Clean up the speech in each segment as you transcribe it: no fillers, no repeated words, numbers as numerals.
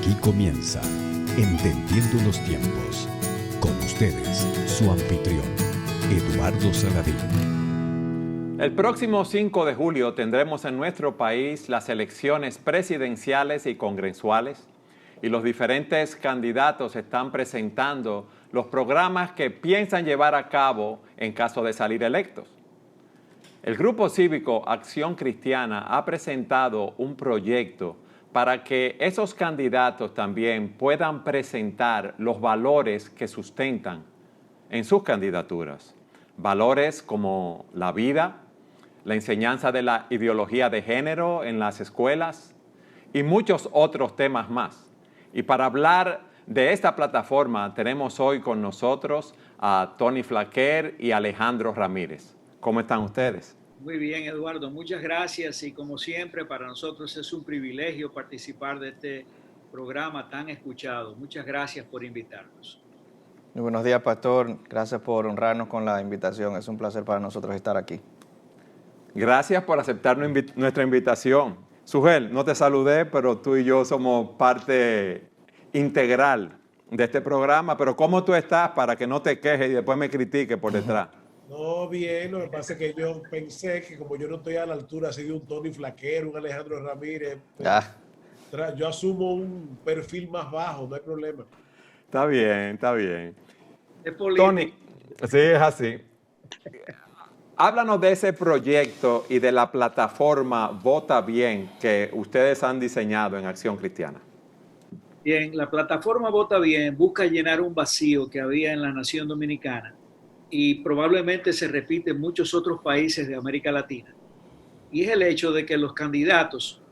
Aquí comienza Entendiendo los Tiempos. Con ustedes, su anfitrión, Eduardo Saladín. El próximo 5 de julio tendremos en nuestro país las elecciones presidenciales y congresuales, y los diferentes candidatos están presentando los programas que piensan llevar a cabo en caso de salir electos. El grupo cívico Acción Cristiana ha presentado un proyecto para que esos candidatos también puedan presentar los valores que sustentan en sus candidaturas. Valores como la vida, la enseñanza de la ideología de género en las escuelas y muchos otros temas más. Y para hablar de esta plataforma tenemos hoy con nosotros a Tony Flaquer y Alejandro Ramírez. ¿Cómo están ustedes? Muy bien, Eduardo, muchas gracias y como siempre para nosotros es un privilegio participar de este programa tan escuchado. Muchas gracias por invitarnos. Muy buenos días, Pastor. Gracias por honrarnos con la invitación. Es un placer para nosotros estar aquí. Gracias por aceptar nuestra invitación. Sujel, no te saludé, pero tú y yo somos parte integral de este programa. Pero ¿cómo tú estás para que no te quejes y después me critiques por detrás? No, bien, lo que pasa es que yo pensé que como yo no estoy a la altura así de un Tony Flaquer, un Alejandro Ramírez, yo asumo un perfil más bajo, no hay problema. Está bien, está bien. Es político. Tony, sí, es así. Háblanos de ese proyecto y de la plataforma Vota Bien que ustedes han diseñado en Acción Cristiana. Bien, la plataforma Vota Bien busca llenar un vacío que había en la nación dominicana y probablemente se repite en muchos otros países de América Latina. Y es el hecho de que los candidatos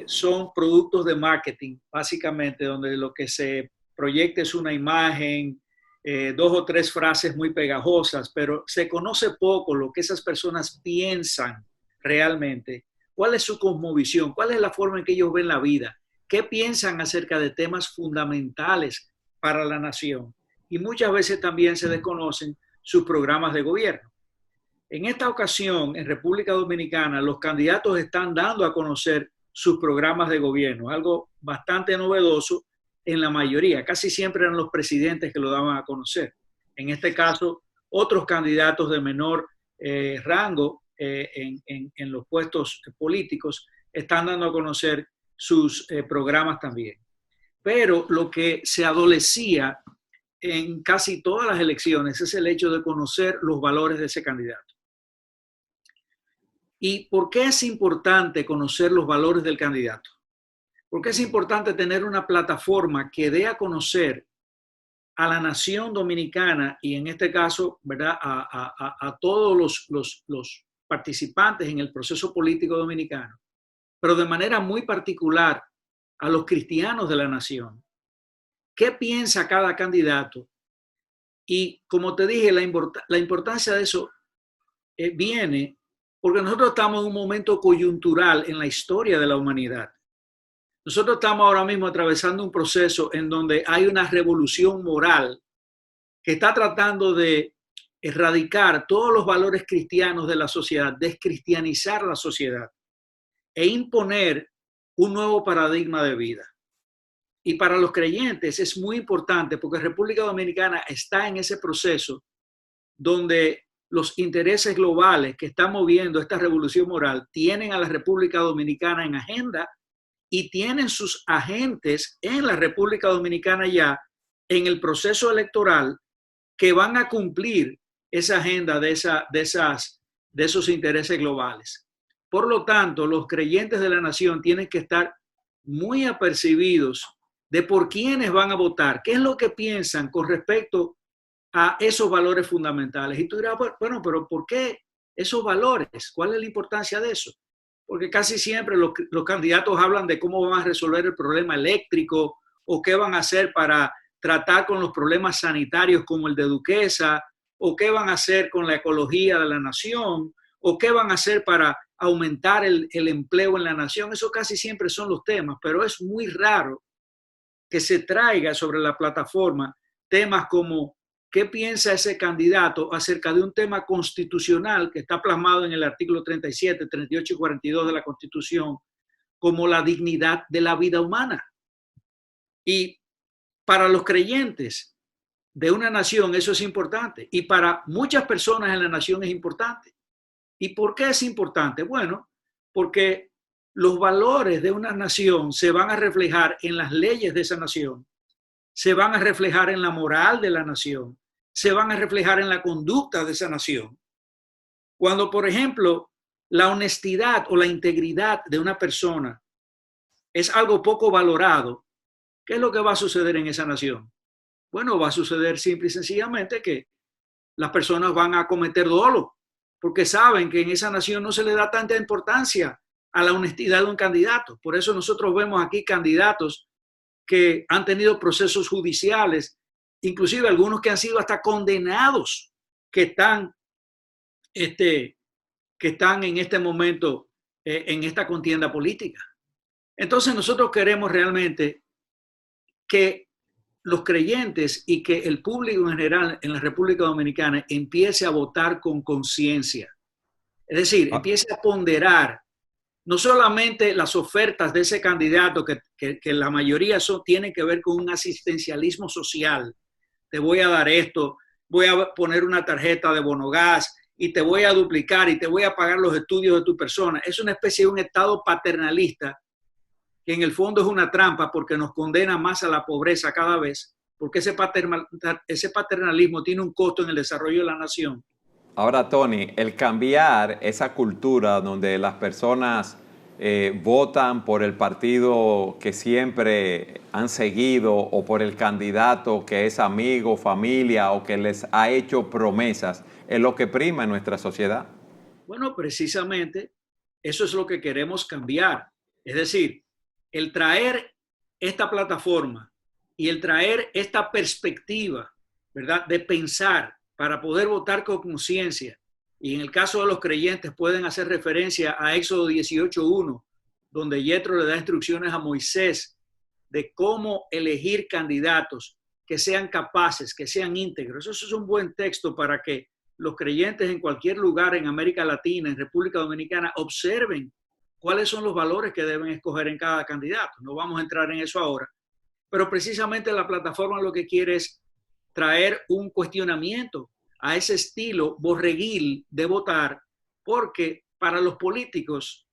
son productos de marketing, básicamente, donde lo que se proyecta es una imagen, 2 o 3 frases muy pegajosas, pero se conoce poco lo que esas personas piensan realmente, cuál es su cosmovisión, cuál es la forma en que ellos ven la vida, qué piensan acerca de temas fundamentales para la nación. Y muchas veces también se desconocen sus programas de gobierno. En esta ocasión, en República Dominicana, los candidatos están dando a conocer sus programas de gobierno, algo bastante novedoso en la mayoría. Casi siempre eran los presidentes que lo daban a conocer. En este caso, otros candidatos de menor rango en los puestos políticos están dando a conocer sus programas también. Pero lo que se adolecía en casi todas las elecciones es el hecho de conocer los valores de ese candidato. ¿Y por qué es importante conocer los valores del candidato? Porque es importante tener una plataforma que dé a conocer a la nación dominicana y en este caso, ¿verdad?, a todos los participantes en el proceso político dominicano, pero de manera muy particular a los cristianos de la nación. ¿Qué piensa cada candidato? Y como te dije, la importancia de eso viene porque nosotros estamos en un momento coyuntural en la historia de la humanidad. Nosotros estamos ahora mismo atravesando un proceso en donde hay una revolución moral que está tratando de erradicar todos los valores cristianos de la sociedad, descristianizar la sociedad e imponer un nuevo paradigma de vida. Y para los creyentes es muy importante porque República Dominicana está en ese proceso donde los intereses globales que están moviendo esta revolución moral tienen a la República Dominicana en agenda y tienen sus agentes en la República Dominicana ya en el proceso electoral que van a cumplir esa agenda de esos intereses globales. Por lo tanto, los creyentes de la nación tienen que estar muy apercibidos de por quiénes van a votar, qué es lo que piensan con respecto a esos valores fundamentales. Y tú dirás, bueno, pero ¿por qué esos valores? ¿Cuál es la importancia de eso? Porque casi siempre los candidatos hablan de cómo van a resolver el problema eléctrico o qué van a hacer para tratar con los problemas sanitarios como el de Duquesa, o qué van a hacer con la ecología de la nación, o qué van a hacer para aumentar el empleo en la nación. Eso casi siempre son los temas, pero es muy raro que se traiga sobre la plataforma temas como qué piensa ese candidato acerca de un tema constitucional que está plasmado en el artículo 37, 38 y 42 de la Constitución, como la dignidad de la vida humana. Y para los creyentes de una nación eso es importante. Y para muchas personas en la nación es importante. ¿Y por qué es importante? Bueno, porque los valores de una nación se van a reflejar en las leyes de esa nación, se van a reflejar en la moral de la nación, se van a reflejar en la conducta de esa nación. Cuando, por ejemplo, la honestidad o la integridad de una persona es algo poco valorado, ¿qué es lo que va a suceder en esa nación? Bueno, va a suceder simple y sencillamente que las personas van a cometer dolo, porque saben que en esa nación no se le da tanta importancia a la honestidad de un candidato. Por eso nosotros vemos aquí candidatos que han tenido procesos judiciales, inclusive algunos que han sido hasta condenados, que están en este momento en esta contienda política. Entonces nosotros queremos realmente que los creyentes y que el público en general en la República Dominicana empiece a votar con conciencia. Es decir, empiece a ponderar no solamente las ofertas de ese candidato, que la mayoría tienen que ver con un asistencialismo social. Te voy a dar esto, voy a poner una tarjeta de bonogás y te voy a duplicar y te voy a pagar los estudios de tu persona. Es una especie de un estado paternalista que en el fondo es una trampa porque nos condena más a la pobreza cada vez, porque ese paternalismo tiene un costo en el desarrollo de la nación. Ahora, Tony, el cambiar esa cultura donde las personas votan por el partido que siempre han seguido o por el candidato que es amigo, familia o que les ha hecho promesas, es lo que prima en nuestra sociedad. Bueno, precisamente eso es lo que queremos cambiar. Es decir, el traer esta plataforma y el traer esta perspectiva, ¿verdad?, de pensar para poder votar con conciencia. Y en el caso de los creyentes pueden hacer referencia a Éxodo 18:1, donde Yetro le da instrucciones a Moisés de cómo elegir candidatos que sean capaces, que sean íntegros. Eso es un buen texto para que los creyentes en cualquier lugar en América Latina, en República Dominicana, observen cuáles son los valores que deben escoger en cada candidato. No vamos a entrar en eso ahora, pero precisamente la plataforma lo que quiere es traer un cuestionamiento a ese estilo borreguil de votar, porque para los políticos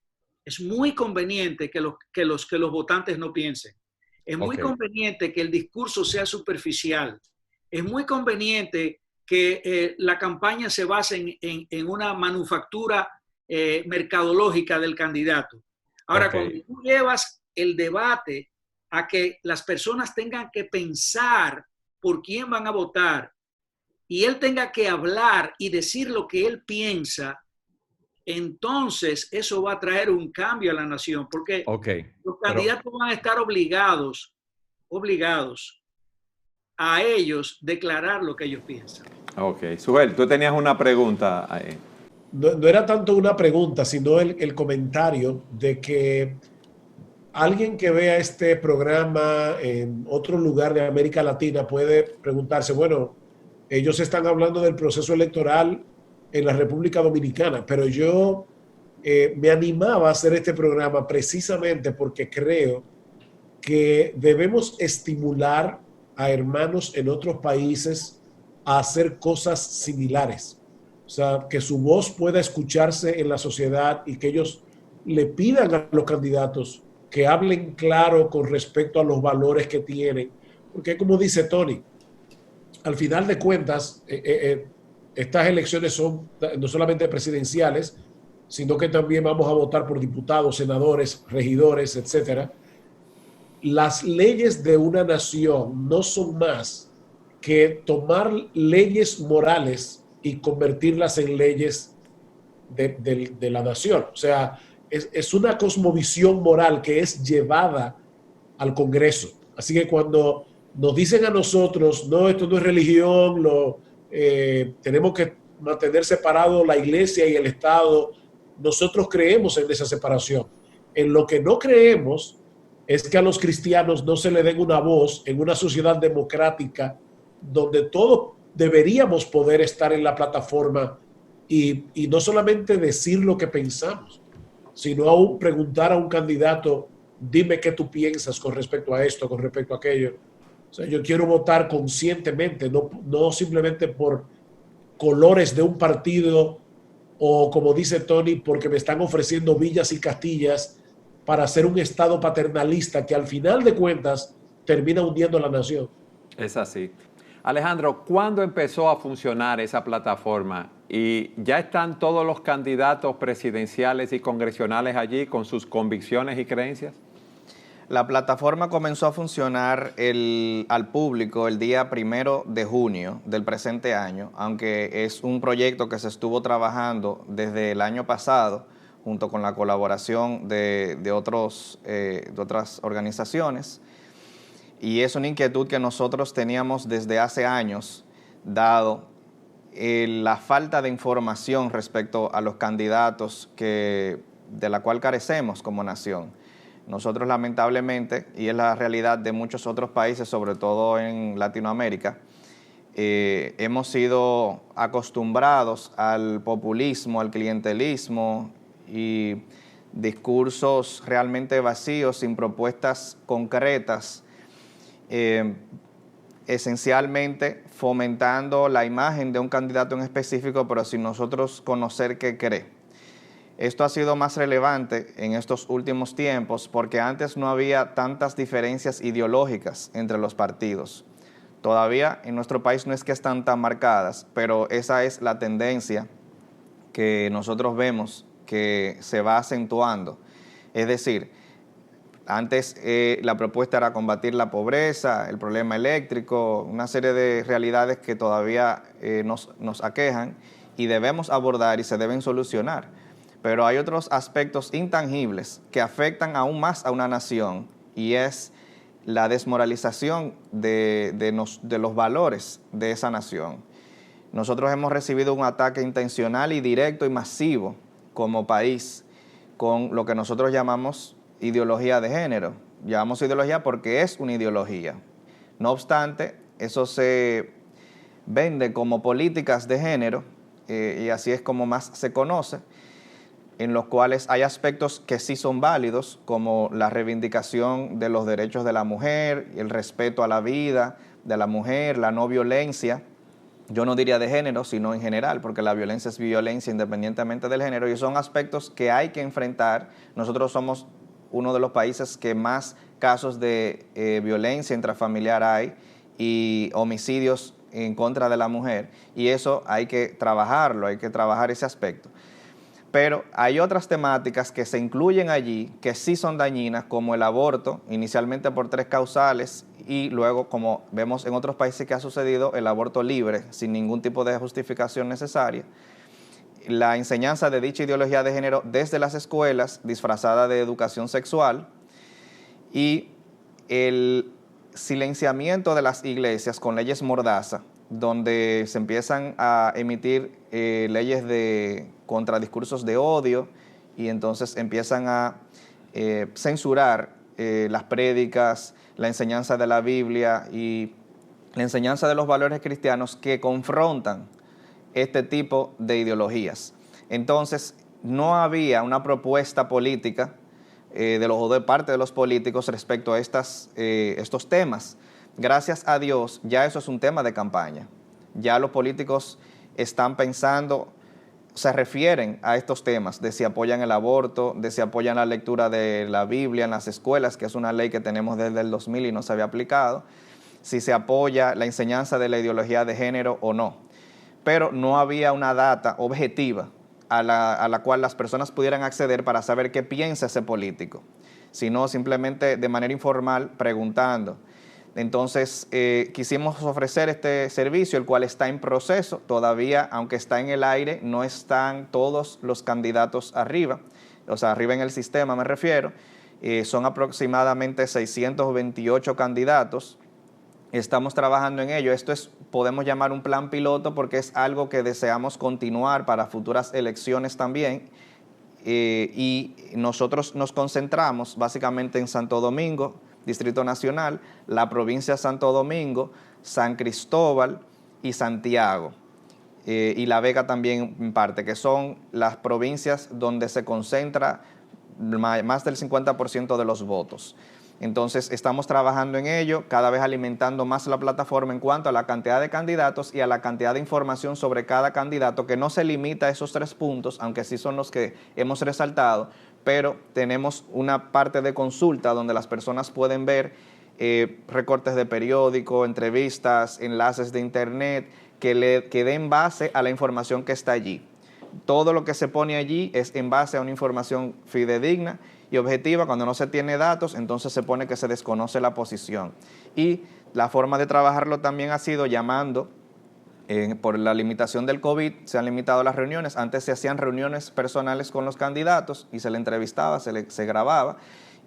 es muy conveniente que los votantes no piensen. Es muy conveniente que el discurso sea superficial. Es muy conveniente que la campaña se base en una manufactura mercadológica del candidato. Ahora, cuando tú llevas el debate a que las personas tengan que pensar por quién van a votar y él tenga que hablar y decir lo que él piensa, entonces eso va a traer un cambio a la nación, porque los candidatos van a estar obligados a ellos declarar lo que ellos piensan. Suhel, tú tenías una pregunta. No era tanto una pregunta, sino el comentario de que alguien que vea este programa en otro lugar de América Latina puede preguntarse, bueno, ellos están hablando del proceso electoral en la República Dominicana, pero yo me animaba a hacer este programa precisamente porque creo que debemos estimular a hermanos en otros países a hacer cosas similares. O sea, que su voz pueda escucharse en la sociedad y que ellos le pidan a los candidatos que hablen claro con respecto a los valores que tienen. Porque como dice Tony, al final de cuentas, estas elecciones son no solamente presidenciales, sino que también vamos a votar por diputados, senadores, regidores, etcétera. Las leyes de una nación no son más que tomar leyes morales y convertirlas en leyes de la nación. O sea, es una cosmovisión moral que es llevada al Congreso. Así que cuando nos dicen a nosotros, no, esto no es religión, tenemos que mantener separado la iglesia y el Estado, nosotros creemos en esa separación. En lo que no creemos es que a los cristianos no se le den una voz en una sociedad democrática donde todos deberíamos poder estar en la plataforma y no solamente decir lo que pensamos, sino aún preguntar a un candidato dime qué tú piensas con respecto a esto, con respecto a aquello. O sea, yo quiero votar conscientemente, no simplemente por colores de un partido o, como dice Tony, porque me están ofreciendo villas y castillas para hacer un Estado paternalista que al final de cuentas termina hundiendo a la nación. Es así. Alejandro, ¿cuándo empezó a funcionar esa plataforma? ¿Y ya están todos los candidatos presidenciales y congresionales allí con sus convicciones y creencias? La plataforma comenzó a funcionar al público el día 1 de junio del presente año, aunque es un proyecto que se estuvo trabajando desde el año pasado, junto con la colaboración de otras organizaciones. Y es una inquietud que nosotros teníamos desde hace años, dado la falta de información respecto a los candidatos de la cual carecemos como nación. Nosotros lamentablemente, y es la realidad de muchos otros países, sobre todo en Latinoamérica, hemos sido acostumbrados al populismo, al clientelismo y discursos realmente vacíos, sin propuestas concretas, esencialmente fomentando la imagen de un candidato en específico, pero sin nosotros conocer qué cree. Esto ha sido más relevante en estos últimos tiempos porque antes no había tantas diferencias ideológicas entre los partidos. Todavía en nuestro país no es que están tan marcadas, pero esa es la tendencia que nosotros vemos que se va acentuando. Es decir, antes la propuesta era combatir la pobreza, el problema eléctrico, una serie de realidades que todavía nos aquejan y debemos abordar y se deben solucionar. Pero hay otros aspectos intangibles que afectan aún más a una nación y es la desmoralización de los valores de esa nación. Nosotros hemos recibido un ataque intencional y directo y masivo como país con lo que nosotros llamamos ideología de género. Llamamos ideología porque es una ideología. No obstante, eso se vende como políticas de género y así es como más se conoce, en los cuales hay aspectos que sí son válidos, como la reivindicación de los derechos de la mujer, el respeto a la vida de la mujer, la no violencia. Yo no diría de género, sino en general, porque la violencia es violencia independientemente del género, y son aspectos que hay que enfrentar. Nosotros somos uno de los países que más casos de violencia intrafamiliar hay y homicidios en contra de la mujer, y eso hay que trabajarlo, hay que trabajar ese aspecto. Pero hay otras temáticas que se incluyen allí que sí son dañinas, como el aborto, inicialmente por 3 causales, y luego, como vemos en otros países que ha sucedido, el aborto libre, sin ningún tipo de justificación necesaria. La enseñanza de dicha ideología de género desde las escuelas, disfrazada de educación sexual, y el silenciamiento de las iglesias con leyes mordaza, donde se empiezan a emitir leyes contra discursos de odio y entonces empiezan a censurar las prédicas, la enseñanza de la Biblia y la enseñanza de los valores cristianos que confrontan este tipo de ideologías. Entonces, no había una propuesta política de parte de los políticos respecto a estos temas. Gracias a Dios, ya eso es un tema de campaña. Ya los políticos están pensando, se refieren a estos temas, de si apoyan el aborto, de si apoyan la lectura de la Biblia en las escuelas, que es una ley que tenemos desde el 2000 y no se había aplicado, si se apoya la enseñanza de la ideología de género o no. Pero no había una data objetiva a la cual las personas pudieran acceder para saber qué piensa ese político, sino simplemente de manera informal preguntando. Entonces, quisimos ofrecer este servicio, el cual está en proceso. Todavía, aunque está en el aire, no están todos los candidatos arriba, o sea, arriba en el sistema me refiero. Son aproximadamente 628 candidatos. Estamos trabajando en ello. Esto podemos llamar un plan piloto porque es algo que deseamos continuar para futuras elecciones también. Y nosotros nos concentramos básicamente en Santo Domingo, Distrito Nacional, la provincia de Santo Domingo, San Cristóbal y Santiago, y La Vega también en parte, que son las provincias donde se concentra más del 50% de los votos. Entonces, estamos trabajando en ello, cada vez alimentando más la plataforma en cuanto a la cantidad de candidatos y a la cantidad de información sobre cada candidato, que no se limita a esos 3 puntos, aunque sí son los que hemos resaltado, pero tenemos una parte de consulta donde las personas pueden ver recortes de periódico, entrevistas, enlaces de internet, que den base a la información que está allí. Todo lo que se pone allí es en base a una información fidedigna y objetiva. Cuando no se tiene datos, entonces se pone que se desconoce la posición. Y la forma de trabajarlo también ha sido llamando, por la limitación del COVID, se han limitado las reuniones. Antes se hacían reuniones personales con los candidatos y se le entrevistaba, se grababa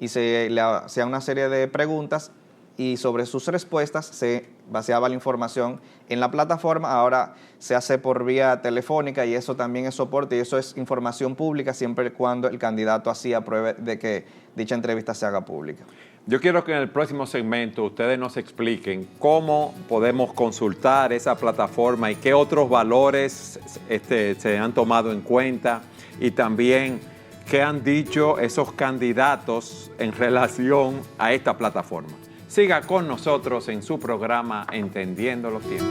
y se le hacía una serie de preguntas, y sobre sus respuestas se vaciaba la información en la plataforma. Ahora se hace por vía telefónica y eso también es soporte, y eso es información pública siempre y cuando el candidato así apruebe de que dicha entrevista se haga pública. Yo quiero que en el próximo segmento ustedes nos expliquen cómo podemos consultar esa plataforma y qué otros valores se han tomado en cuenta, y también qué han dicho esos candidatos en relación a esta plataforma. Siga con nosotros en su programa Entendiendo los Tiempos.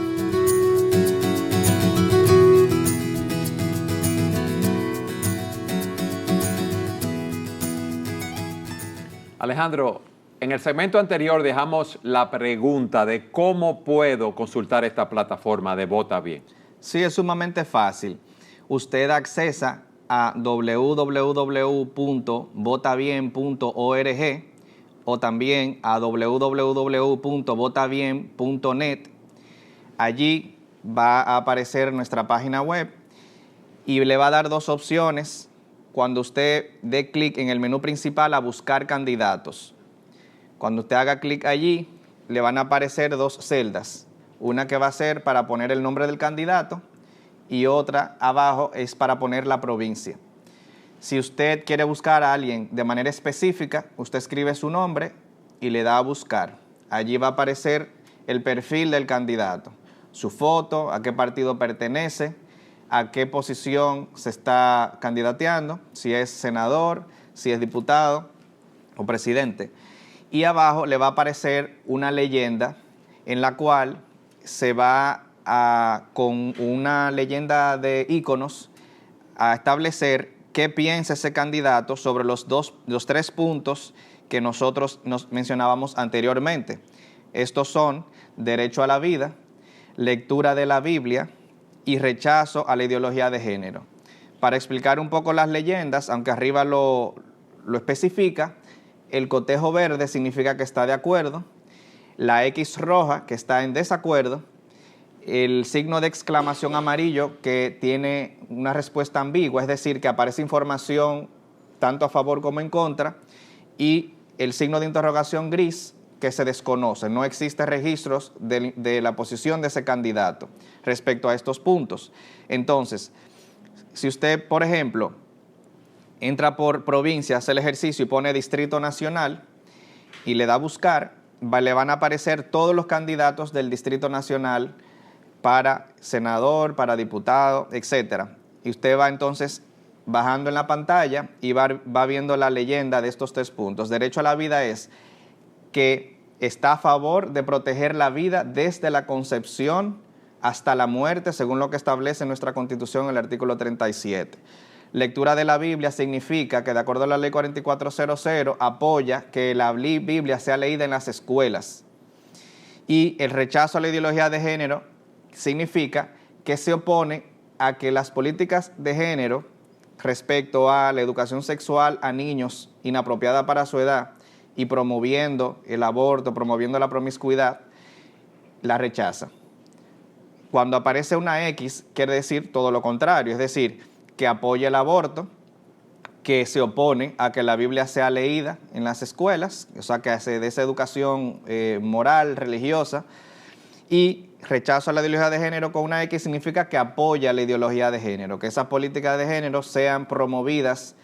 Alejandro, en el segmento anterior dejamos la pregunta de cómo puedo consultar esta plataforma de Vota Bien. Sí, es sumamente fácil. Usted accesa a www.votabien.org o también a www.votabien.net. Allí va a aparecer nuestra página web y le va a dar 2 opciones cuando usted dé clic en el menú principal a buscar candidatos. Cuando usted haga clic allí, le van a aparecer 2 celdas. Una que va a ser para poner el nombre del candidato y otra abajo es para poner la provincia. Si usted quiere buscar a alguien de manera específica, usted escribe su nombre y le da a buscar. Allí va a aparecer el perfil del candidato, su foto, a qué partido pertenece, a qué posición se está candidateando, si es senador, si es diputado o presidente. Y abajo le va a aparecer una leyenda en la cual se va con una leyenda de íconos a establecer qué piensa ese candidato sobre los 3 puntos que nosotros nos mencionábamos anteriormente. Estos son derecho a la vida, lectura de la Biblia y rechazo a la ideología de género. Para explicar un poco las leyendas, aunque arriba lo especifica, el cotejo verde significa que está de acuerdo, la X roja que está en desacuerdo, el signo de exclamación amarillo que tiene una respuesta ambigua, es decir, que aparece información tanto a favor como en contra, y el signo de interrogación gris que se desconoce. No existe registros de la posición de ese candidato respecto a estos puntos. Entonces, si usted, por ejemplo, entra por provincia, hace el ejercicio y pone Distrito Nacional y le da a buscar, le van a aparecer todos los candidatos del Distrito Nacional para senador, para diputado, etcétera. Y usted va entonces bajando en la pantalla y va viendo la leyenda de estos 3 puntos. Derecho a la vida es que está a favor de proteger la vida desde la concepción hasta la muerte, según lo que establece nuestra Constitución en el artículo 37. Lectura de la Biblia significa que, de acuerdo a la ley 4400, apoya que la Biblia sea leída en las escuelas. Y el rechazo a la ideología de género significa que se opone a que las políticas de género respecto a la educación sexual a niños inapropiada para su edad y promoviendo el aborto, promoviendo la promiscuidad, la rechaza. Cuando aparece una X, quiere decir todo lo contrario, es decir, que apoya el aborto, que se opone a que la Biblia sea leída en las escuelas, o sea, que se dé esa educación moral, religiosa, y rechazo a la ideología de género con una X significa que apoya la ideología de género, que esas políticas de género sean promovidas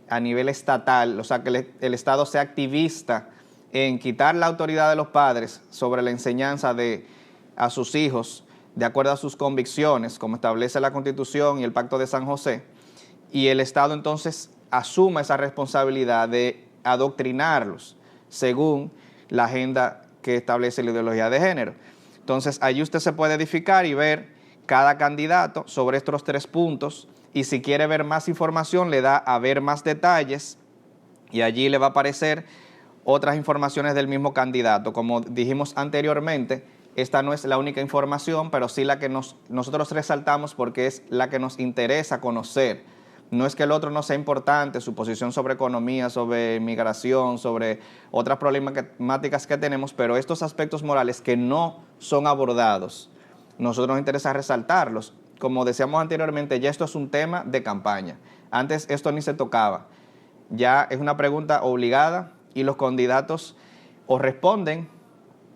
a nivel estatal, o sea, que el Estado sea activista en quitar la autoridad de los padres sobre la enseñanza a sus hijos de acuerdo a sus convicciones, como establece la Constitución y el Pacto de San José, y el Estado entonces asuma esa responsabilidad de adoctrinarlos según la agenda que establece la ideología de género. Entonces, allí usted se puede edificar y ver cada candidato sobre estos 3 puntos, y si quiere ver más información, le da a ver más detalles, y allí le va a aparecer otras informaciones del mismo candidato. Como dijimos anteriormente, esta no es la única información, pero sí la que nosotros resaltamos porque es la que nos interesa conocer. No es que el otro no sea importante, su posición sobre economía, sobre migración, sobre otras problemáticas que tenemos, pero estos aspectos morales que no son abordados, nosotros nos interesa resaltarlos. Como decíamos anteriormente, ya esto es un tema de campaña. Antes esto ni se tocaba. Ya es una pregunta obligada y los candidatos o responden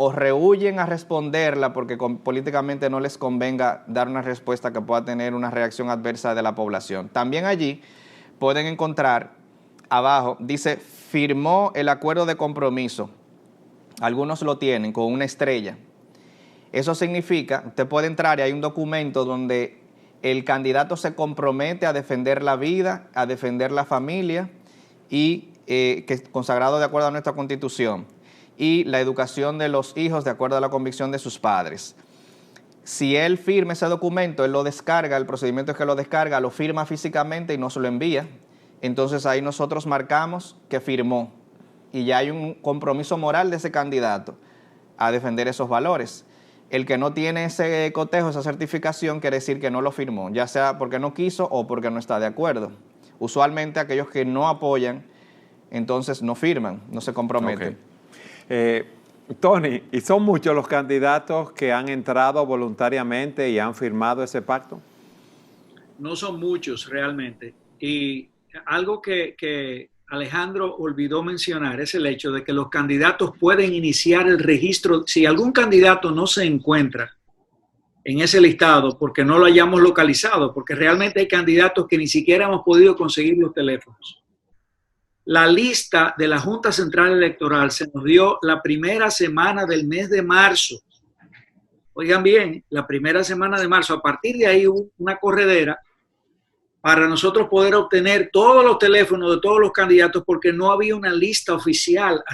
o rehuyen a responderla porque políticamente no les convenga dar una respuesta que pueda tener una reacción adversa de la población. También allí pueden encontrar abajo, dice, firmó el acuerdo de compromiso. Algunos lo tienen con una estrella. Eso significa, usted puede entrar y hay un documento donde el candidato se compromete a defender la vida, a defender la familia y que es consagrado de acuerdo a nuestra Constitución, y la educación de los hijos de acuerdo a la convicción de sus padres. Si él firma ese documento, él lo descarga, el procedimiento es que lo descarga, lo firma físicamente y no se lo envía. Entonces ahí nosotros marcamos que firmó y ya hay un compromiso moral de ese candidato a defender esos valores. El que no tiene ese cotejo, esa certificación, quiere decir que no lo firmó, ya sea porque no quiso o porque no está de acuerdo. Usualmente aquellos que no apoyan, entonces no firman, no se comprometen. Tony, ¿y son muchos los candidatos que han entrado voluntariamente y han firmado ese pacto? No son muchos realmente. Y algo que Alejandro olvidó mencionar es el hecho de que los candidatos pueden iniciar el registro. Si algún candidato no se encuentra en ese listado porque no lo hayamos localizado, porque realmente hay candidatos que ni siquiera hemos podido conseguir los teléfonos. La lista de la Junta Central Electoral se nos dio la primera semana del mes de marzo. Oigan bien, la primera semana de marzo. A partir de ahí hubo una corredera para nosotros poder obtener todos los teléfonos de todos los candidatos porque no había una lista oficial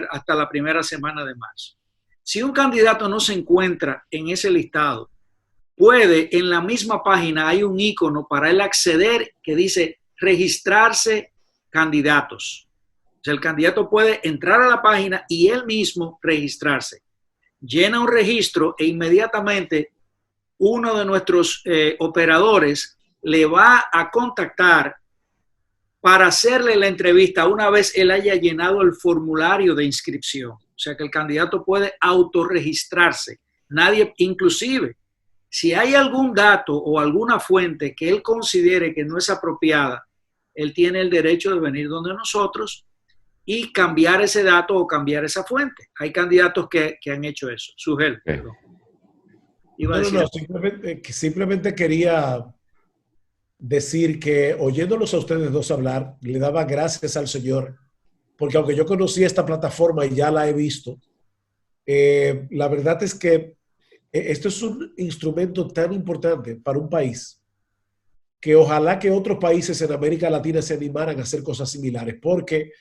hasta la primera semana de marzo. Si un candidato no se encuentra en ese listado, puede, en la misma página hay un icono para él acceder que dice registrarse candidatos. O sea, el candidato puede entrar a la página y él mismo registrarse. Llena un registro e inmediatamente uno de nuestros operadores le va a contactar para hacerle la entrevista una vez él haya llenado el formulario de inscripción. O sea que el candidato puede autorregistrarse. Nadie, inclusive, si hay algún dato o alguna fuente que él considere que no es apropiada, él tiene el derecho de venir donde nosotros y cambiar ese dato o cambiar esa fuente. Hay candidatos que han hecho eso. Sugel, perdón. Simplemente quería decir que oyéndolos a ustedes dos hablar, le daba gracias al Señor, porque aunque yo conocí esta plataforma y ya la he visto, la verdad es que esto es un instrumento tan importante para un país que ojalá que otros países en América Latina se animaran a hacer cosas similares, porque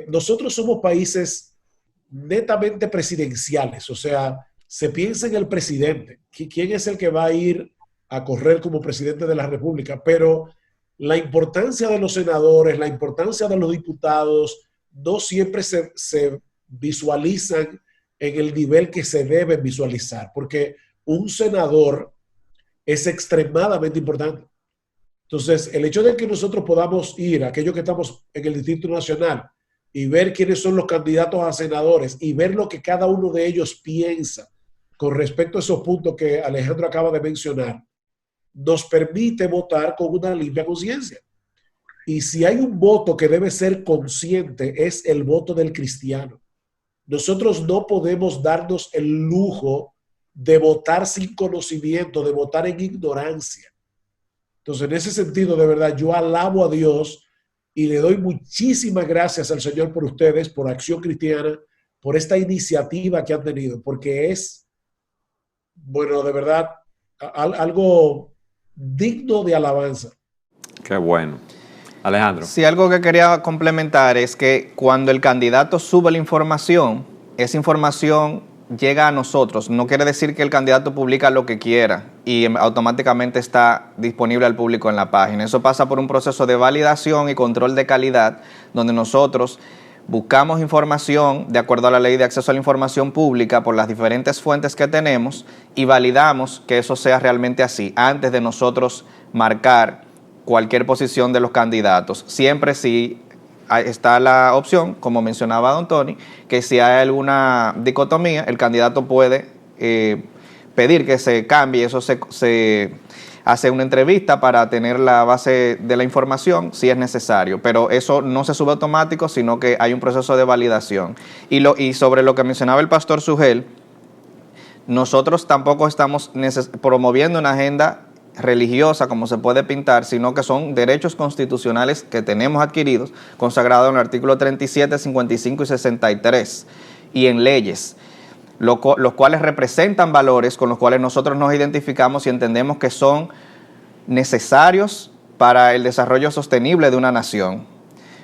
nosotros somos países netamente presidenciales, o sea, se piensa en el presidente, quién es el que va a ir a correr como presidente de la República, pero la importancia de los senadores, la importancia de los diputados, no siempre se visualizan en el nivel que se debe visualizar, porque un senador es extremadamente importante. Entonces, el hecho de que nosotros podamos ir, aquellos que estamos en el Distrito Nacional, y ver quiénes son los candidatos a senadores y ver lo que cada uno de ellos piensa con respecto a esos puntos que Alejandro acaba de mencionar, nos permite votar con una limpia conciencia. Y si hay un voto que debe ser consciente, es el voto del cristiano. Nosotros no podemos darnos el lujo de votar sin conocimiento, de votar en ignorancia. Entonces, en ese sentido, de verdad, yo alabo a Dios y le doy muchísimas gracias al Señor por ustedes, por Acción Cristiana, por esta iniciativa que han tenido, porque es, bueno, de verdad, algo digno de alabanza. Qué bueno. Alejandro. Sí, algo que quería complementar es que cuando el candidato sube la información, esa información llega a nosotros. No quiere decir que el candidato publica lo que quiera y automáticamente está disponible al público en la página. Eso pasa por un proceso de validación y control de calidad, donde nosotros buscamos información de acuerdo a la ley de acceso a la información pública por las diferentes fuentes que tenemos y validamos que eso sea realmente así antes de nosotros marcar cualquier posición de los candidatos. Siempre sí está la opción, como mencionaba don Tony, que si hay alguna dicotomía, el candidato puede pedir que se cambie, eso se hace una entrevista para tener la base de la información si es necesario, pero eso no se sube automático, sino que hay un proceso de validación. Y sobre lo que mencionaba el pastor Sugel, nosotros tampoco estamos promoviendo una agenda religiosa como se puede pintar, sino que son derechos constitucionales que tenemos adquiridos, consagrados en el artículo 37, 55 y 63, y en leyes, los cuales representan valores con los cuales nosotros nos identificamos y entendemos que son necesarios para el desarrollo sostenible de una nación.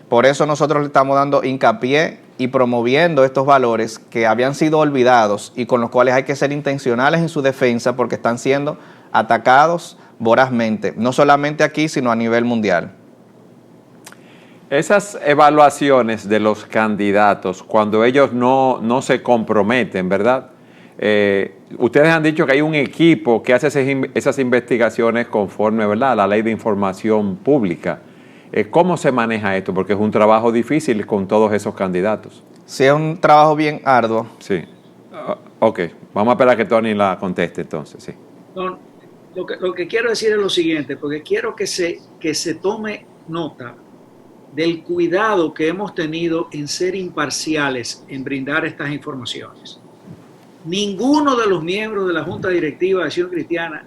Por eso nosotros le estamos dando hincapié y promoviendo estos valores que habían sido olvidados y con los cuales hay que ser intencionales en su defensa porque están siendo atacados vorazmente, no solamente aquí, sino a nivel mundial. Esas evaluaciones de los candidatos, cuando ellos no se comprometen, ¿verdad? Ustedes han dicho que hay un equipo que hace esas investigaciones conforme, ¿verdad?, a la ley de información pública. ¿Cómo se maneja esto? Porque es un trabajo difícil con todos esos candidatos. Sí, es un trabajo bien arduo. Sí. Ok, vamos a esperar a que Tony la conteste entonces, sí. No, lo que quiero decir es lo siguiente, porque quiero que se tome nota del cuidado que hemos tenido en ser imparciales en brindar estas informaciones. Ninguno de los miembros de la Junta Directiva de Acción Cristiana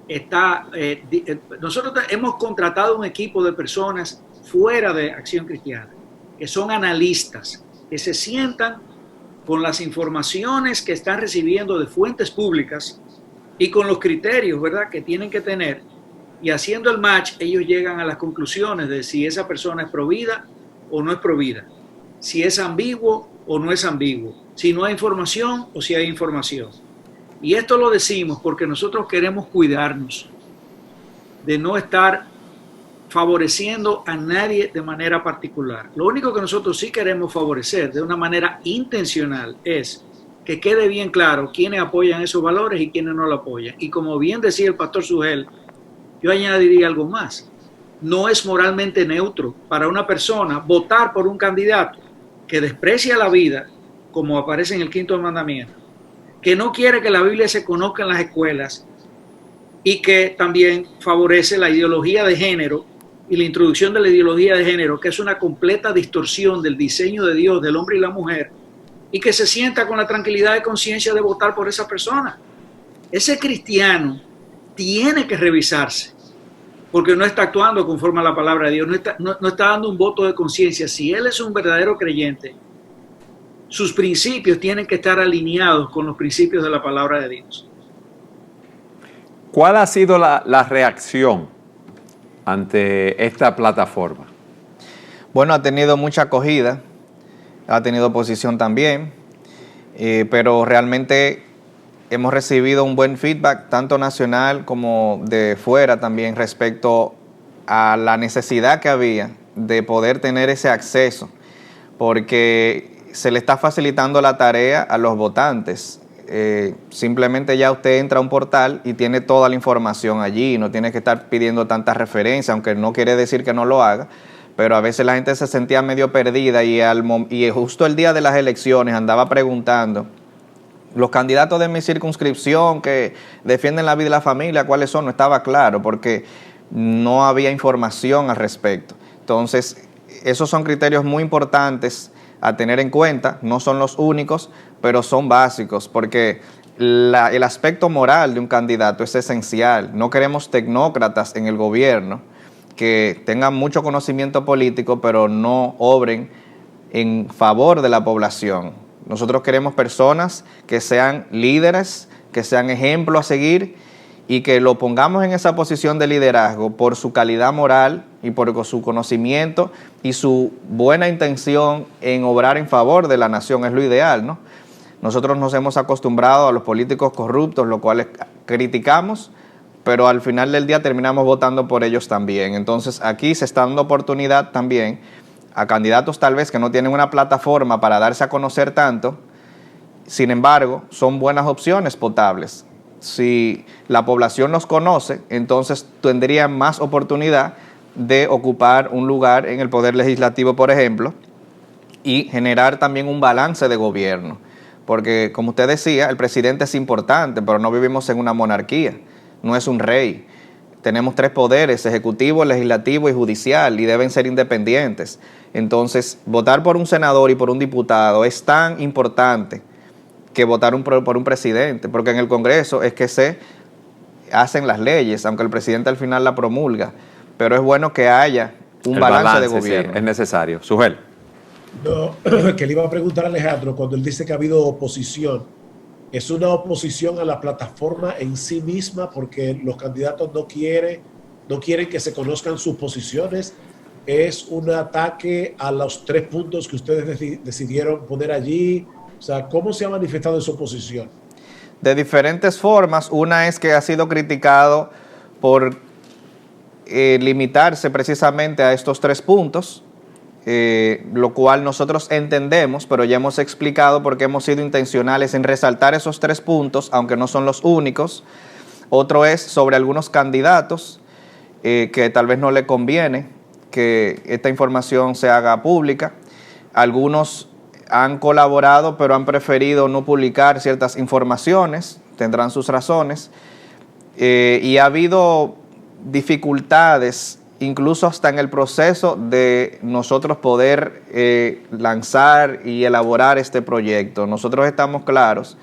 está... nosotros hemos contratado un equipo de personas fuera de Acción Cristiana, que son analistas, que se sientan con las informaciones que están recibiendo de fuentes públicas y con los criterios, ¿verdad?, que tienen que tener, y haciendo el match, ellos llegan a las conclusiones de si esa persona es provida o no es provida, si es ambiguo o no es ambiguo, si no hay información o si hay información. Y esto lo decimos porque nosotros queremos cuidarnos de no estar favoreciendo a nadie de manera particular. Lo único que nosotros sí queremos favorecer de una manera intencional es que quede bien claro quiénes apoyan esos valores y quiénes no lo apoyan. Y como bien decía el pastor Sugel, yo añadiría algo más. No es moralmente neutro para una persona votar por un candidato que desprecia la vida, como aparece en el 5º mandamiento, que no quiere que la Biblia se conozca en las escuelas y que también favorece la ideología de género y la introducción de la ideología de género, que es una completa distorsión del diseño de Dios del hombre y la mujer, y que se sienta con la tranquilidad de conciencia de votar por esa persona. Ese cristiano tiene que revisarse, porque no está actuando conforme a la palabra de Dios, no está dando un voto de conciencia. Si él es un verdadero creyente, sus principios tienen que estar alineados con los principios de la palabra de Dios. ¿Cuál ha sido la reacción ante esta plataforma? Bueno, ha tenido mucha acogida, ha tenido oposición también, pero realmente hemos recibido un buen feedback, tanto nacional como de fuera también, respecto a la necesidad que había de poder tener ese acceso, porque se le está facilitando la tarea a los votantes. Simplemente ya usted entra a un portal y tiene toda la información allí, no tiene que estar pidiendo tantas referencias, aunque no quiere decir que no lo haga, pero a veces la gente se sentía medio perdida y justo el día de las elecciones andaba preguntando, los candidatos de mi circunscripción que defienden la vida y la familia, ¿cuáles son? No estaba claro porque no había información al respecto. Entonces, esos son criterios muy importantes a tener en cuenta, no son los únicos, pero son básicos, porque el aspecto moral de un candidato es esencial. No queremos tecnócratas en el gobierno que tengan mucho conocimiento político, pero no obren en favor de la población. Nosotros queremos personas que sean líderes, que sean ejemplo a seguir y que lo pongamos en esa posición de liderazgo por su calidad moral y por su conocimiento y su buena intención en obrar en favor de la nación. Es lo ideal, ¿no? Nosotros nos hemos acostumbrado a los políticos corruptos, lo cual criticamos, pero al final del día terminamos votando por ellos también. Entonces aquí se está dando oportunidad también a candidatos tal vez que no tienen una plataforma para darse a conocer tanto. Sin embargo, son buenas opciones potables. Si la población los conoce, entonces tendrían más oportunidad de ocupar un lugar en el Poder Legislativo, por ejemplo, y generar también un balance de gobierno. Porque, como usted decía, el presidente es importante, pero no vivimos en una monarquía, no es un rey. Tenemos 3 poderes, ejecutivo, legislativo y judicial, y deben ser independientes. Entonces, votar por un senador y por un diputado es tan importante que votar por un presidente, porque en el Congreso es que se hacen las leyes, aunque el presidente al final la promulga, pero es bueno que haya un balance de gobierno. Sí, es necesario. Sujel. No, que le iba a preguntar a Alejandro, cuando él dice que ha habido oposición, ¿es una oposición a la plataforma en sí misma porque los candidatos no quieren que se conozcan sus posiciones? ¿Es un ataque a los 3 puntos que ustedes decidieron poner allí? O sea, ¿cómo se ha manifestado esa oposición? De diferentes formas. Una es que ha sido criticado por limitarse precisamente a estos 3 puntos, lo cual nosotros entendemos, pero ya hemos explicado por qué hemos sido intencionales en resaltar esos 3 puntos, aunque no son los únicos. Otro es sobre algunos candidatos que tal vez no le conviene que esta información se haga pública. Algunos han colaborado, pero han preferido no publicar ciertas informaciones, tendrán sus razones, y ha habido dificultades, incluso hasta en el proceso de nosotros poder lanzar y elaborar este proyecto. Nosotros estamos claros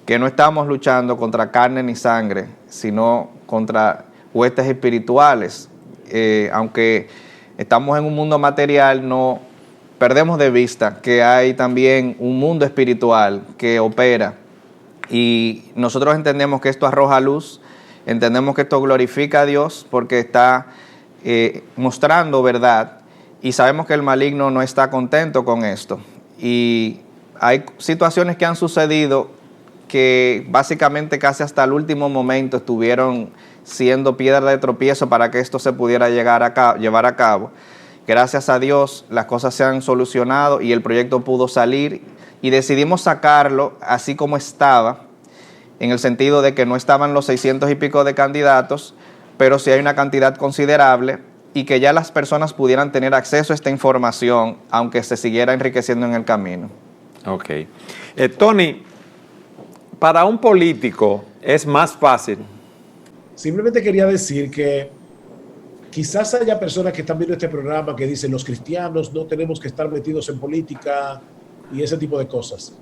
que no estamos luchando contra carne ni sangre, sino contra huestes espirituales. Aunque estamos en un mundo material, no perdemos de vista que hay también un mundo espiritual que opera, y nosotros entendemos que esto arroja luz, entendemos que esto glorifica a Dios porque está mostrando verdad, y sabemos que el maligno no está contento con esto. Y hay situaciones que han sucedido que básicamente casi hasta el último momento estuvieron siendo piedra de tropiezo para que esto se pudiera llevar a cabo. Gracias a Dios las cosas se han solucionado y el proyecto pudo salir, y decidimos sacarlo así como estaba, en el sentido de que no estaban los 600 y pico de candidatos, pero sí hay una cantidad considerable, y que ya las personas pudieran tener acceso a esta información, aunque se siguiera enriqueciendo en el camino. Ok. Tony, para un político es más fácil. Simplemente quería decir que quizás haya personas que están viendo este programa que dicen los cristianos no tenemos que estar metidos en política y ese tipo de cosas.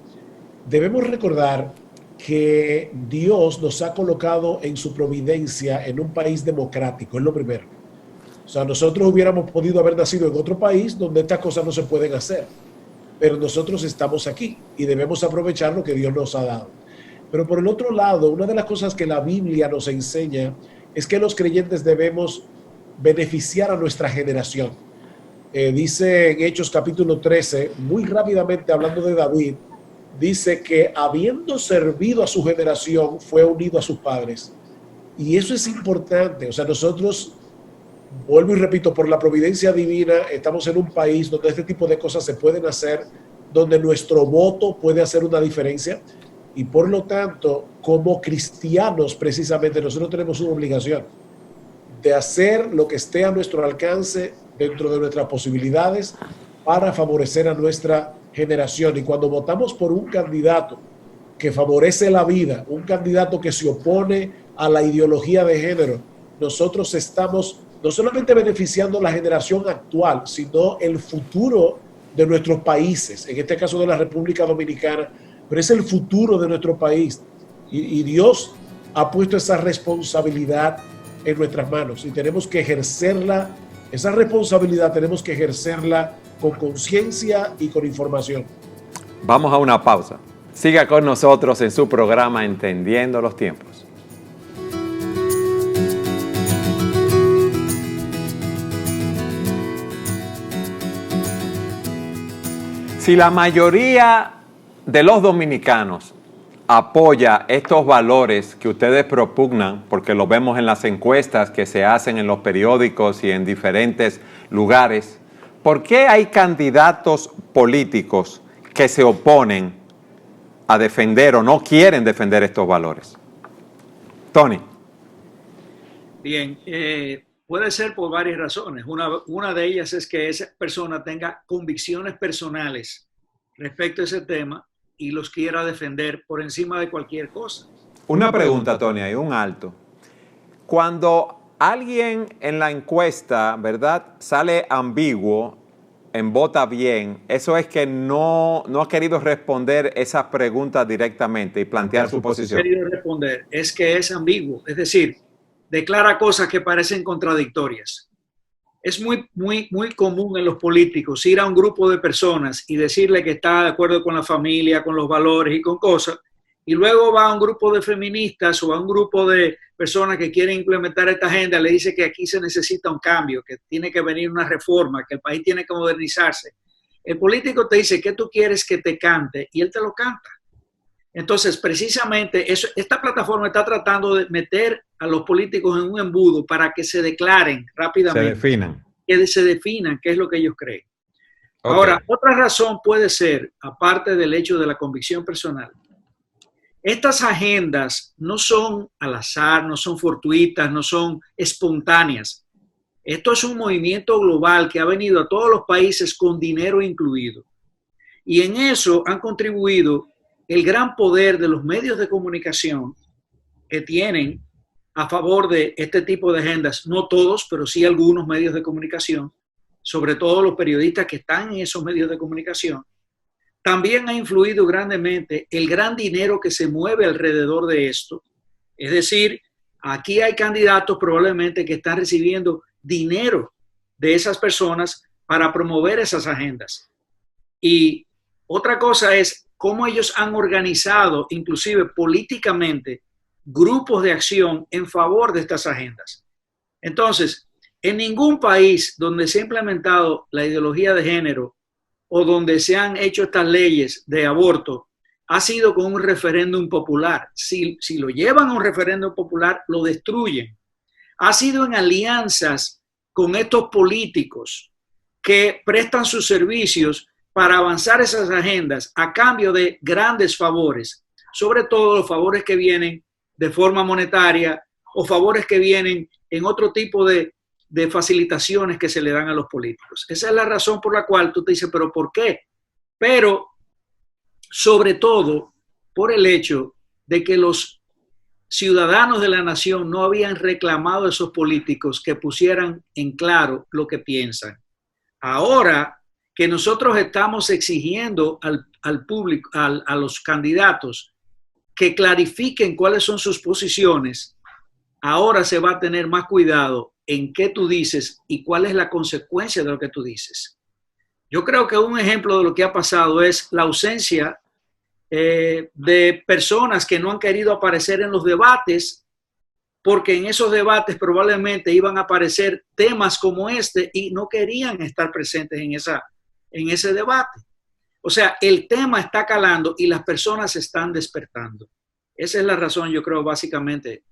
Debemos recordar que Dios nos ha colocado en su providencia en un país democrático, es lo primero. O sea, nosotros hubiéramos podido haber nacido en otro país donde estas cosas no se pueden hacer, pero nosotros estamos aquí y debemos aprovechar lo que Dios nos ha dado. Pero por el otro lado, una de las cosas que la Biblia nos enseña es que los creyentes debemos beneficiar a nuestra generación. Dice en Hechos capítulo 13, muy rápidamente hablando de David, dice que habiendo servido a su generación fue unido a sus padres. Y eso es importante. O sea, nosotros, vuelvo y repito, por la providencia divina, estamos en un país donde este tipo de cosas se pueden hacer, donde nuestro voto puede hacer una diferencia. Y por lo tanto, como cristianos, precisamente, nosotros tenemos una obligación de hacer lo que esté a nuestro alcance dentro de nuestras posibilidades para favorecer a nuestra generación. Y cuando votamos por un candidato que favorece la vida, un candidato que se opone a la ideología de género, nosotros estamos no solamente beneficiando la generación actual, sino el futuro de nuestros países, en este caso de la República Dominicana, pero es el futuro de nuestro país. Y Dios ha puesto esa responsabilidad en nuestras manos y tenemos que ejercerla, esa responsabilidad tenemos que ejercerla con conciencia y con información. Vamos a una pausa. Siga con nosotros en su programa Entendiendo los Tiempos. Si la mayoría de los dominicanos apoya estos valores que ustedes propugnan, porque lo vemos en las encuestas que se hacen en los periódicos y en diferentes lugares, ¿por qué hay candidatos políticos que se oponen a defender o no quieren defender estos valores? Tony. Bien, puede ser por varias razones. Una de ellas es que esa persona tenga convicciones personales respecto a ese tema y los quiera defender por encima de cualquier cosa. Una pregunta, Tony, hay un alto. Cuando alguien en la encuesta, ¿verdad?, sale ambiguo en vota bien, eso es que no ha querido responder esas preguntas directamente y plantear su posición. No ha querido responder, es que es ambiguo, es decir, declara cosas que parecen contradictorias. Es muy común en los políticos ir a un grupo de personas y decirle que está de acuerdo con la familia, con los valores y con cosas, y luego va a un grupo de feministas o a un grupo de personas que quieren implementar esta agenda, le dice que aquí se necesita un cambio, que tiene que venir una reforma, que el país tiene que modernizarse. El político te dice, ¿qué tú quieres que te cante? Y él te lo canta. Entonces, precisamente, esta plataforma está tratando de meter a los políticos en un embudo para que se declaren rápidamente. Que se definan qué es lo que ellos creen. Okay. Ahora, otra razón puede ser, aparte del hecho de la convicción personal, estas agendas no son al azar, no son fortuitas, no son espontáneas. Esto es un movimiento global que ha venido a todos los países con dinero incluido. Y en eso han contribuido el gran poder de los medios de comunicación que tienen a favor de este tipo de agendas. No todos, pero sí algunos medios de comunicación, sobre todo los periodistas que están en esos medios de comunicación. También ha influido grandemente el gran dinero que se mueve alrededor de esto. Es decir, aquí hay candidatos probablemente que están recibiendo dinero de esas personas para promover esas agendas. Y otra cosa es cómo ellos han organizado, inclusive políticamente, grupos de acción en favor de estas agendas. Entonces, en ningún país donde se ha implementado la ideología de género o donde se han hecho estas leyes de aborto, ha sido con un referéndum popular. Si lo llevan a un referéndum popular, lo destruyen. Ha sido en alianzas con estos políticos que prestan sus servicios para avanzar esas agendas a cambio de grandes favores, sobre todo los favores que vienen de forma monetaria o favores que vienen en otro tipo de facilitaciones que se le dan a los políticos. Esa es la razón por la cual tú te dices, ¿pero por qué? Pero sobre todo por el hecho de que los ciudadanos de la nación no habían reclamado a esos políticos que pusieran en claro lo que piensan. Ahora que nosotros estamos exigiendo al público, a los candidatos, que clarifiquen cuáles son sus posiciones, ahora se va a tener más cuidado en qué tú dices y cuál es la consecuencia de lo que tú dices. Yo creo que un ejemplo de lo que ha pasado es la ausencia de personas que no han querido aparecer en los debates, porque en esos debates probablemente iban a aparecer temas como este y no querían estar presentes en ese debate. O sea, el tema está calando y las personas se están despertando. Esa es la razón, yo creo, básicamente.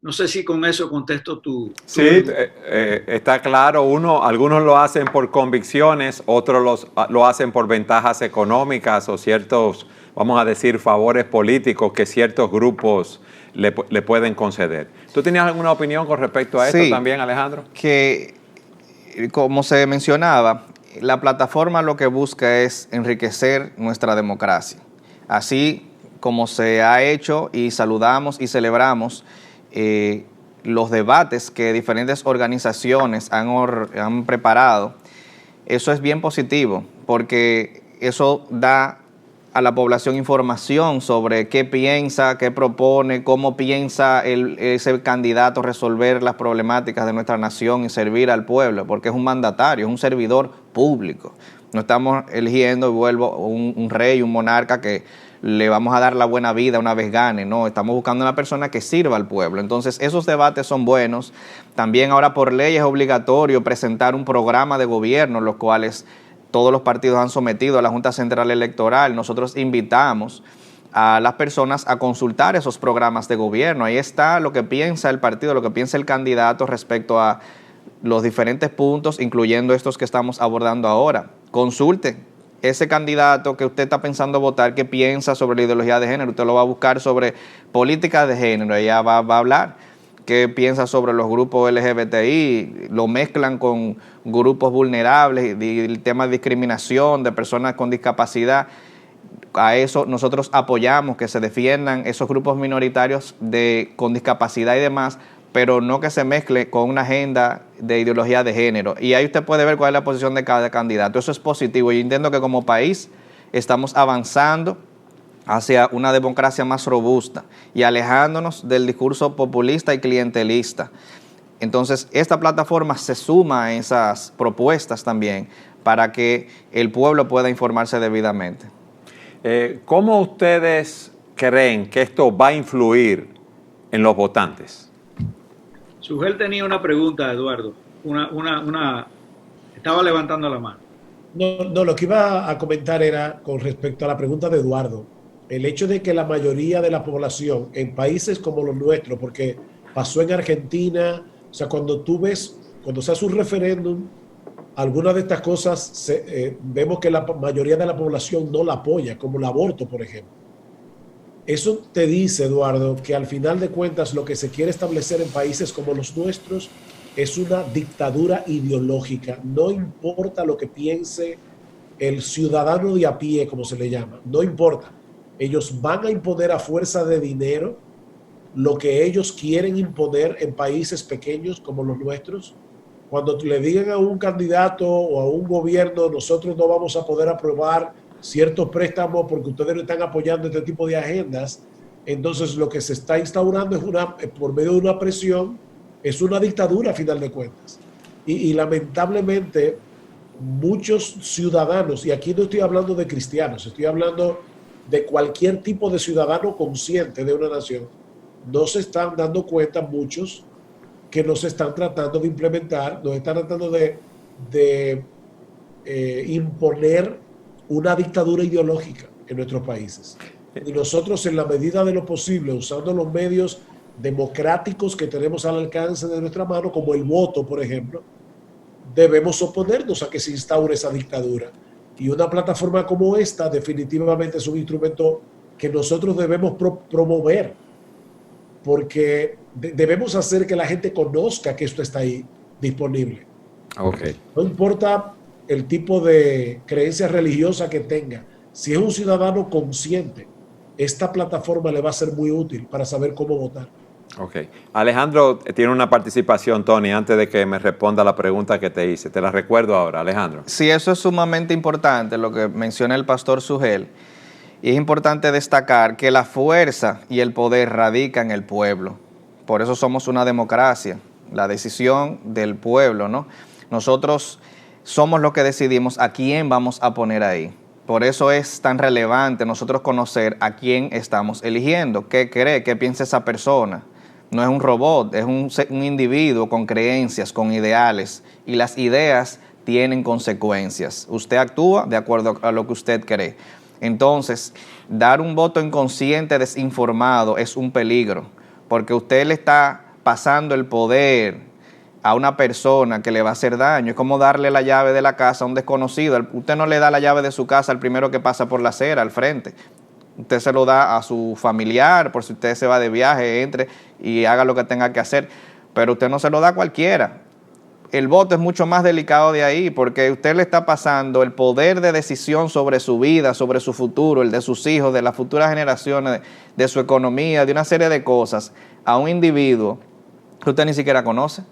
No sé si con eso contesto tu... Sí, está claro. Algunos lo hacen por convicciones, otros lo hacen por ventajas económicas o ciertos, vamos a decir, favores políticos que ciertos grupos le pueden conceder. ¿Tú tenías alguna opinión con respecto a esto también, Alejandro? Que, como se mencionaba, la plataforma lo que busca es enriquecer nuestra democracia. Así como se ha hecho y saludamos y celebramos los debates que diferentes organizaciones han preparado, eso es bien positivo porque eso da a la población información sobre qué piensa, qué propone, cómo piensa ese candidato resolver las problemáticas de nuestra nación y servir al pueblo, porque es un mandatario, es un servidor público. No estamos eligiendo, un rey, un monarca que le vamos a dar la buena vida una vez gane, no, estamos buscando una persona que sirva al pueblo. Entonces, esos debates son buenos. También ahora por ley es obligatorio presentar un programa de gobierno, los cuales todos los partidos han sometido a la Junta Central Electoral. Nosotros invitamos a las personas a consultar esos programas de gobierno. Ahí está lo que piensa el partido, lo que piensa el candidato respecto a los diferentes puntos, incluyendo estos que estamos abordando ahora. Consulte ese candidato que usted está pensando votar, que piensa sobre la ideología de género. Usted lo va a buscar sobre política de género, ella va a hablar qué piensa sobre los grupos LGBTI, lo mezclan con grupos vulnerables, el tema de discriminación de personas con discapacidad. A eso nosotros apoyamos que se defiendan esos grupos minoritarios con discapacidad y demás, pero no que se mezcle con una agenda de ideología de género. Y ahí usted puede ver cuál es la posición de cada candidato. Eso es positivo. Yo entiendo que como país estamos avanzando hacia una democracia más robusta y alejándonos del discurso populista y clientelista. Entonces, esta plataforma se suma a esas propuestas también para que el pueblo pueda informarse debidamente. ¿Cómo ustedes creen que esto va a influir en los votantes? Sugel tenía una pregunta, Eduardo. Estaba levantando la mano. No, lo que iba a comentar era con respecto a la pregunta de Eduardo. El hecho de que la mayoría de la población en países como los nuestros, porque pasó en Argentina, o sea, cuando se hace un referéndum, algunas de estas cosas vemos que la mayoría de la población no la apoya, como el aborto, por ejemplo. Eso te dice, Eduardo, que al final de cuentas lo que se quiere establecer en países como los nuestros es una dictadura ideológica. No importa lo que piense el ciudadano de a pie, como se le llama, no importa. Ellos van a imponer a fuerza de dinero lo que ellos quieren imponer en países pequeños como los nuestros. Cuando le digan a un candidato o a un gobierno, nosotros no vamos a poder aprobar ciertos préstamos porque ustedes no están apoyando este tipo de agendas, entonces lo que se está instaurando es por medio de una presión, es una dictadura a final de cuentas. Y lamentablemente muchos ciudadanos, y aquí no estoy hablando de cristianos, estoy hablando de cualquier tipo de ciudadano consciente de una nación, no se están dando cuenta muchos que nos están tratando de implementar, nos están tratando de imponer una dictadura ideológica en nuestros países. Y nosotros, en la medida de lo posible, usando los medios democráticos que tenemos al alcance de nuestra mano, como el voto, por ejemplo, debemos oponernos a que se instaure esa dictadura. Y una plataforma como esta definitivamente es un instrumento que nosotros debemos promover, porque debemos hacer que la gente conozca que esto está ahí disponible. Okay. No importa el tipo de creencia religiosa que tenga, si es un ciudadano consciente, esta plataforma le va a ser muy útil para saber cómo votar. Ok. Alejandro tiene una participación, Tony, antes de que me responda la pregunta que te hice. Te la recuerdo ahora, Alejandro. Sí, eso es sumamente importante, lo que menciona el pastor Sugel. Y es importante destacar que la fuerza y el poder radican en el pueblo. Por eso somos una democracia, la decisión del pueblo, ¿no? Nosotros somos los que decidimos a quién vamos a poner ahí. Por eso es tan relevante nosotros conocer a quién estamos eligiendo, qué cree, qué piensa esa persona. No es un robot, es un individuo con creencias, con ideales, y las ideas tienen consecuencias. Usted actúa de acuerdo a lo que usted cree. Entonces, dar un voto inconsciente, desinformado, es un peligro, porque usted le está pasando el poder a una persona que le va a hacer daño. Es como darle la llave de la casa a un desconocido. Usted no le da la llave de su casa al primero que pasa por la acera, al frente. Usted se lo da a su familiar, por si usted se va de viaje, entre y haga lo que tenga que hacer, pero usted no se lo da a cualquiera. El voto es mucho más delicado de ahí, porque usted le está pasando el poder de decisión sobre su vida, sobre su futuro, el de sus hijos, de las futuras generaciones, de su economía, de una serie de cosas, a un individuo que usted ni siquiera conoce.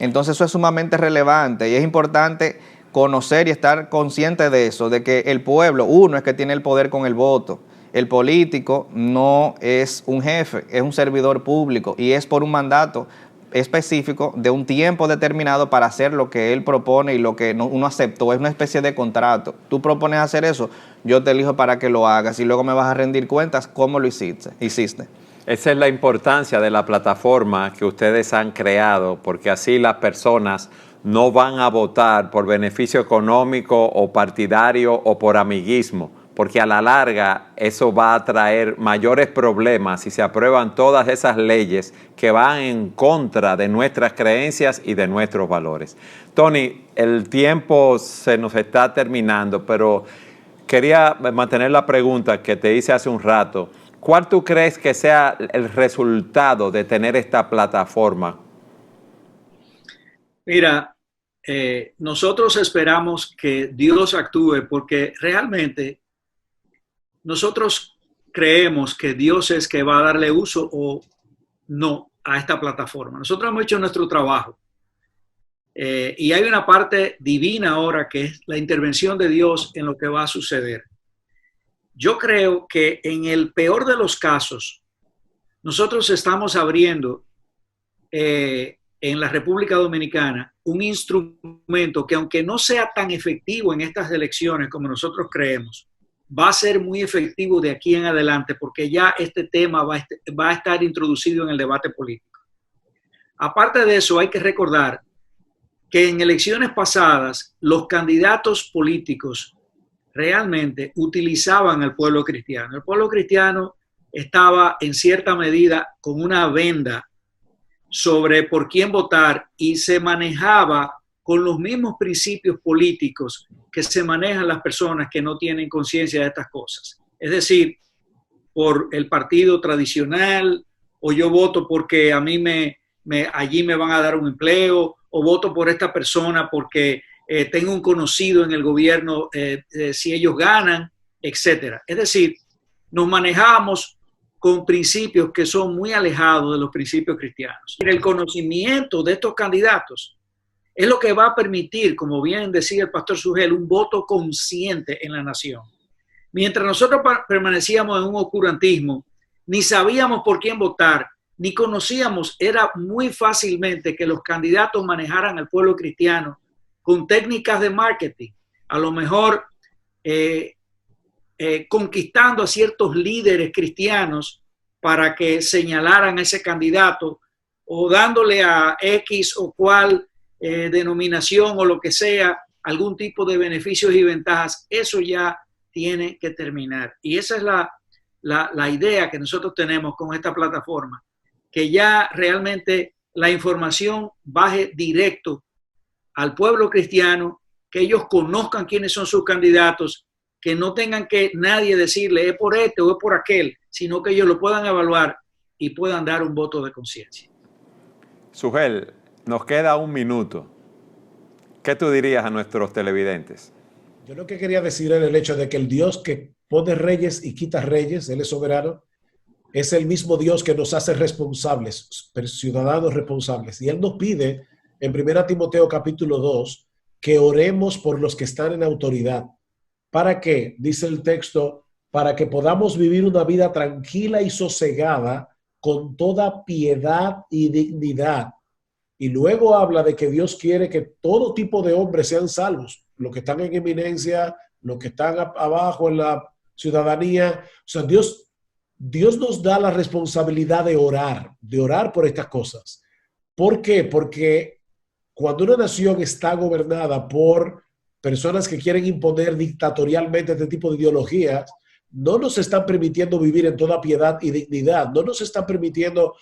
Entonces eso es sumamente relevante y es importante conocer y estar consciente de eso, de que el pueblo, uno, es que tiene el poder con el voto. El político no es un jefe, es un servidor público y es por un mandato específico de un tiempo determinado para hacer lo que él propone y lo que uno aceptó. Es una especie de contrato. Tú propones hacer eso, yo te elijo para que lo hagas y luego me vas a rendir cuentas cómo lo hiciste. Esa es la importancia de la plataforma que ustedes han creado, porque así las personas no van a votar por beneficio económico o partidario o por amiguismo, porque a la larga eso va a traer mayores problemas si se aprueban todas esas leyes que van en contra de nuestras creencias y de nuestros valores. Tony, el tiempo se nos está terminando, pero quería mantener la pregunta que te hice hace un rato. ¿Cuál tú crees que sea el resultado de tener esta plataforma? Mira, nosotros esperamos que Dios actúe porque realmente nosotros creemos que Dios es que va a darle uso o no a esta plataforma. Nosotros hemos hecho nuestro trabajo y hay una parte divina ahora que es la intervención de Dios en lo que va a suceder. Yo creo que en el peor de los casos, nosotros estamos abriendo en la República Dominicana un instrumento que, aunque no sea tan efectivo en estas elecciones como nosotros creemos, va a ser muy efectivo de aquí en adelante porque ya este tema va a estar introducido en el debate político. Aparte de eso, hay que recordar que en elecciones pasadas los candidatos políticos realmente utilizaban al pueblo cristiano. El pueblo cristiano estaba en cierta medida con una venda sobre por quién votar y se manejaba con los mismos principios políticos que se manejan las personas que no tienen conciencia de estas cosas. Es decir, por el partido tradicional, o yo voto porque a mí allí me van a dar un empleo, o voto por esta persona porque tengo un conocido en el gobierno si ellos ganan, etc. Es decir, nos manejamos con principios que son muy alejados de los principios cristianos. El conocimiento de estos candidatos es lo que va a permitir, como bien decía el pastor Sugel, un voto consciente en la nación. Mientras nosotros permanecíamos en un oscurantismo, ni sabíamos por quién votar, ni conocíamos, era muy fácilmente que los candidatos manejaran al pueblo cristiano con técnicas de marketing, a lo mejor conquistando a ciertos líderes cristianos para que señalaran a ese candidato o dándole a X o cual denominación o lo que sea, algún tipo de beneficios y ventajas. Eso ya tiene que terminar. Y esa es la idea que nosotros tenemos con esta plataforma, que ya realmente la información baje directo al pueblo cristiano, que ellos conozcan quiénes son sus candidatos, que no tengan que nadie decirle es por este o es por aquel, sino que ellos lo puedan evaluar y puedan dar un voto de conciencia. Sugel, nos queda un minuto. ¿Qué tú dirías a nuestros televidentes? Yo lo que quería decir era el hecho de que el Dios que pone reyes y quita reyes, Él es soberano, es el mismo Dios que nos hace responsables, ciudadanos responsables. Y Él nos pide en 1 Timoteo capítulo 2 que oremos por los que están en autoridad. ¿Para qué? Dice el texto, para que podamos vivir una vida tranquila y sosegada con toda piedad y dignidad. Y luego habla de que Dios quiere que todo tipo de hombres sean salvos, los que están en eminencia, los que están abajo en la ciudadanía. O sea, Dios nos da la responsabilidad de orar por estas cosas. ¿Por qué? Porque cuando una nación está gobernada por personas que quieren imponer dictatorialmente este tipo de ideologías, no nos están permitiendo vivir en toda piedad y dignidad, no nos están permitiendo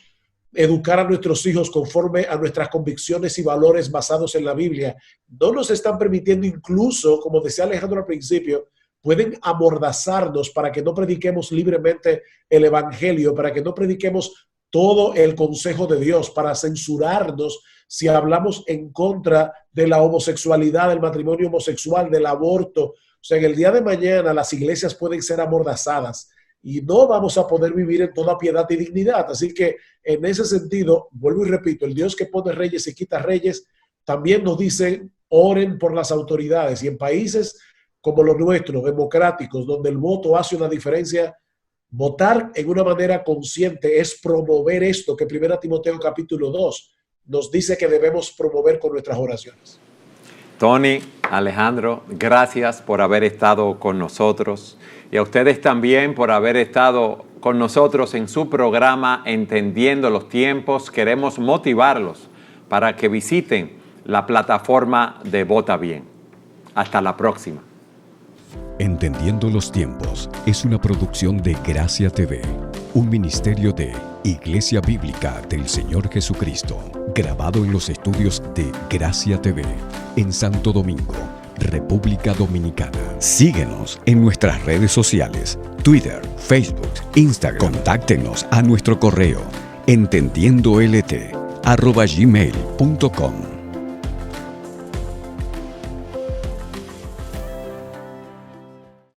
educar a nuestros hijos conforme a nuestras convicciones y valores basados en la Biblia, no nos están permitiendo incluso, como decía Alejandro al principio, pueden amordazarnos para que no prediquemos libremente el evangelio, para que no prediquemos todo el consejo de Dios, para censurarnos si hablamos en contra de la homosexualidad, del matrimonio homosexual, del aborto. O sea, en el día de mañana las iglesias pueden ser amordazadas y no vamos a poder vivir en toda piedad y dignidad. Así que en ese sentido, vuelvo y repito, el Dios que pone reyes y quita reyes, también nos dice, oren por las autoridades. Y en países como los nuestros, democráticos, donde el voto hace una diferencia, votar en una manera consciente es promover esto que 1 Timoteo capítulo 2 nos dice que debemos promover con nuestras oraciones. Tony, Alejandro, gracias por haber estado con nosotros y a ustedes también por haber estado con nosotros en su programa Entendiendo los Tiempos. Queremos motivarlos para que visiten la plataforma de Vota Bien. Hasta la próxima. Entendiendo los tiempos es una producción de Gracia TV, un ministerio de Iglesia Bíblica del Señor Jesucristo, grabado en los estudios de Gracia TV en Santo Domingo, República Dominicana. Síguenos en nuestras redes sociales, Twitter, Facebook, Instagram. Contáctenos a nuestro correo entendiendolt@gmail.com.